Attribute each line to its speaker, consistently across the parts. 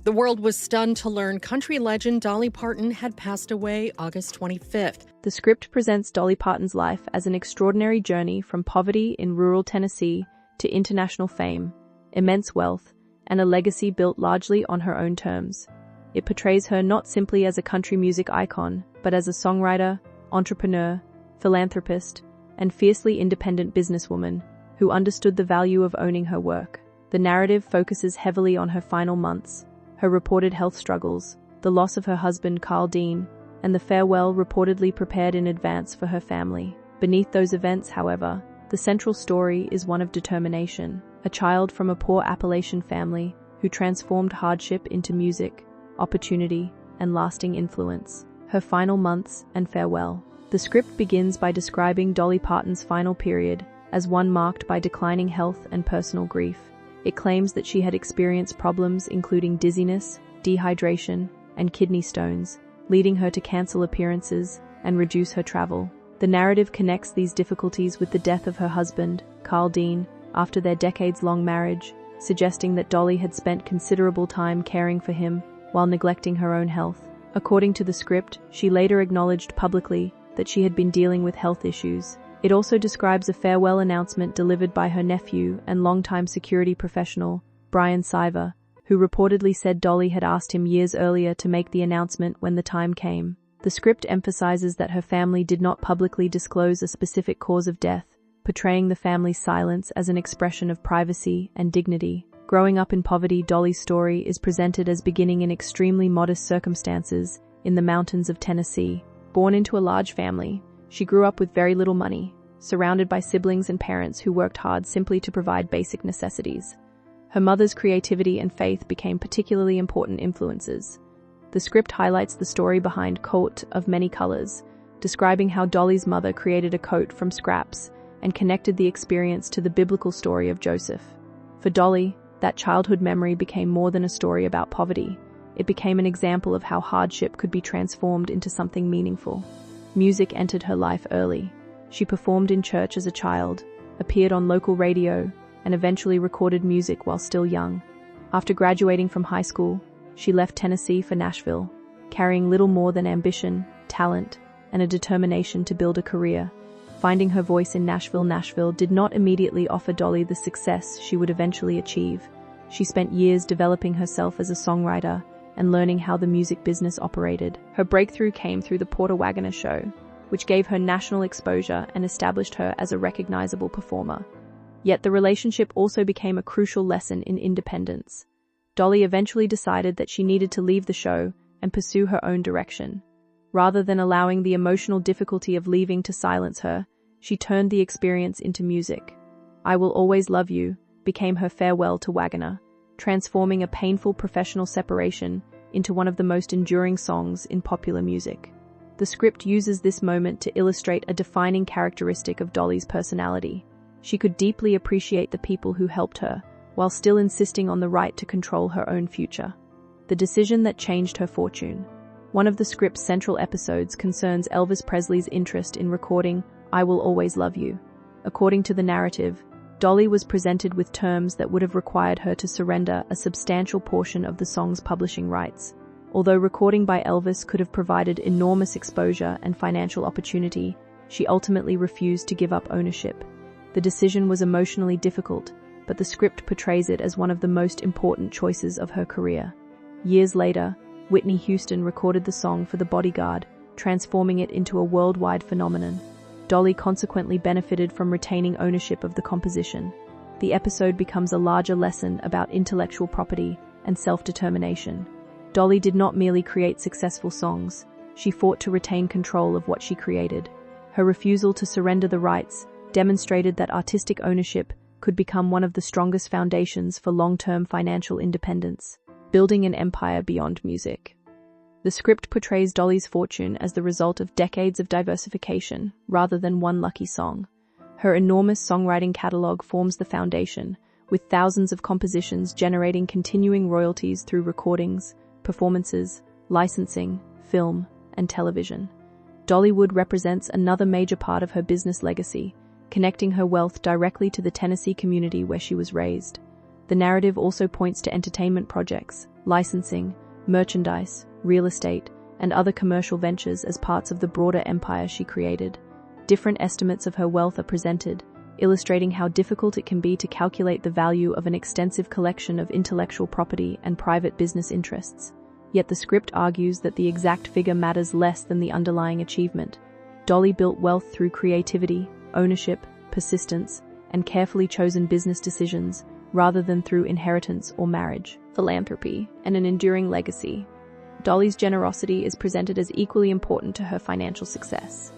Speaker 1: The world was stunned to learn country legend Dolly Parton had passed away August 25th.
Speaker 2: The script presents Dolly Parton's life as an extraordinary journey from poverty in rural Tennessee to international fame, immense wealth, and a legacy built largely on her own terms. It portrays her not simply as a country music icon, but as a songwriter, entrepreneur, philanthropist, and fiercely independent businesswoman who understood the value of owning her work. The narrative focuses heavily on her final months, her reported health struggles, the loss of her husband Carl Dean, and the farewell reportedly prepared in advance for her family. Beneath those events, however, the central story is one of determination, a child from a poor Appalachian family who transformed hardship into music, opportunity, and lasting influence. Her final months and farewell. The script begins by describing Dolly Parton's final period as one marked by declining health and personal grief. It claims that she had experienced problems including dizziness, dehydration, and kidney stones, leading her to cancel appearances and reduce her travel. The narrative connects these difficulties with the death of her husband, Carl Dean, after their decades-long marriage, suggesting that Dolly had spent considerable time caring for him while neglecting her own health. According to the script, she later acknowledged publicly that she had been dealing with health issues. It also describes a farewell announcement delivered by her nephew and longtime security professional, Brian Siver, who reportedly said Dolly had asked him years earlier to make the announcement when the time came. The script emphasizes that her family did not publicly disclose a specific cause of death, portraying the family's silence as an expression of privacy and dignity. Growing up in poverty, Dolly's story is presented as beginning in extremely modest circumstances in the mountains of Tennessee. Born into a large family, she grew up with very little money, surrounded by siblings and parents who worked hard simply to provide basic necessities. Her mother's creativity and faith became particularly important influences. The script highlights the story behind Coat of Many Colors, describing how Dolly's mother created a coat from scraps and connected the experience to the biblical story of Joseph. For Dolly, that childhood memory became more than a story about poverty. It became an example of how hardship could be transformed into something meaningful. Music entered her life early. She performed in church as a child, appeared on local radio, and eventually recorded music while still young. After graduating from high school, she left Tennessee for Nashville, carrying little more than ambition, talent, and a determination to build a career. Finding her voice in Nashville did not immediately offer Dolly the success she would eventually achieve. She spent years developing herself as a songwriter and learning how the music business operated. Her breakthrough came through the Porter Wagoner Show, which gave her national exposure and established her as a recognizable performer. Yet the relationship also became a crucial lesson in independence. Dolly eventually decided that she needed to leave the show and pursue her own direction. Rather than allowing the emotional difficulty of leaving to silence her, she turned the experience into music. I Will Always Love You became her farewell to Wagoner, transforming a painful professional separation into one of the most enduring songs in popular music. The script uses this moment to illustrate a defining characteristic of Dolly's personality. She could deeply appreciate the people who helped her, while still insisting on the right to control her own future. The decision that changed her fortune. One of the script's central episodes concerns Elvis Presley's interest in recording I Will Always Love You. According to the narrative, Dolly was presented with terms that would have required her to surrender a substantial portion of the song's publishing rights. Although recording by Elvis could have provided enormous exposure and financial opportunity, she ultimately refused to give up ownership. The decision was emotionally difficult, but the script portrays it as one of the most important choices of her career. Years later, Whitney Houston recorded the song for The Bodyguard, transforming it into a worldwide phenomenon. Dolly consequently benefited from retaining ownership of the composition. The episode becomes a larger lesson about intellectual property and self-determination. Dolly did not merely create successful songs, she fought to retain control of what she created. Her refusal to surrender the rights demonstrated that artistic ownership could become one of the strongest foundations for long-term financial independence, building an empire beyond music. The script portrays Dolly's fortune as the result of decades of diversification, rather than one lucky song. Her enormous songwriting catalog forms the foundation, with thousands of compositions generating continuing royalties through recordings, performances, licensing, film, and television. Dollywood represents another major part of her business legacy, connecting her wealth directly to the Tennessee community where she was raised. The narrative also points to entertainment projects, licensing, merchandise, real estate, and other commercial ventures as parts of the broader empire she created. Different estimates of her wealth are presented, illustrating how difficult it can be to calculate the value of an extensive collection of intellectual property and private business interests. Yet the script argues that the exact figure matters less than the underlying achievement. Dolly built wealth through creativity, ownership, persistence, and carefully chosen business decisions, rather than through inheritance or marriage. Philanthropy and an enduring legacy. Dolly's generosity is presented as equally important to her financial success.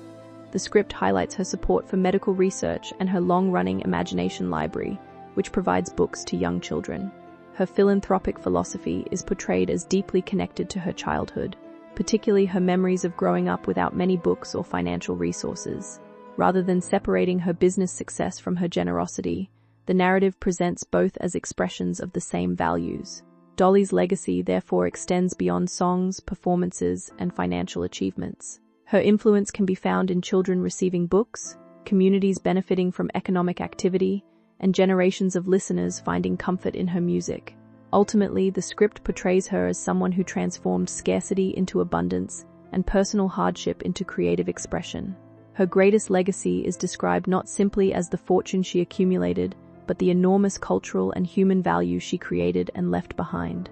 Speaker 2: The script highlights her support for medical research and her long-running imagination library, which provides books to young children. Her philanthropic philosophy is portrayed as deeply connected to her childhood, particularly her memories of growing up without many books or financial resources. Rather than separating her business success from her generosity, the narrative presents both as expressions of the same values. Dolly's legacy therefore extends beyond songs, performances, and financial achievements. Her influence can be found in children receiving books, communities benefiting from economic activity, and generations of listeners finding comfort in her music. Ultimately, the script portrays her as someone who transformed scarcity into abundance and personal hardship into creative expression. Her greatest legacy is described not simply as the fortune she accumulated, but the enormous cultural and human value she created and left behind.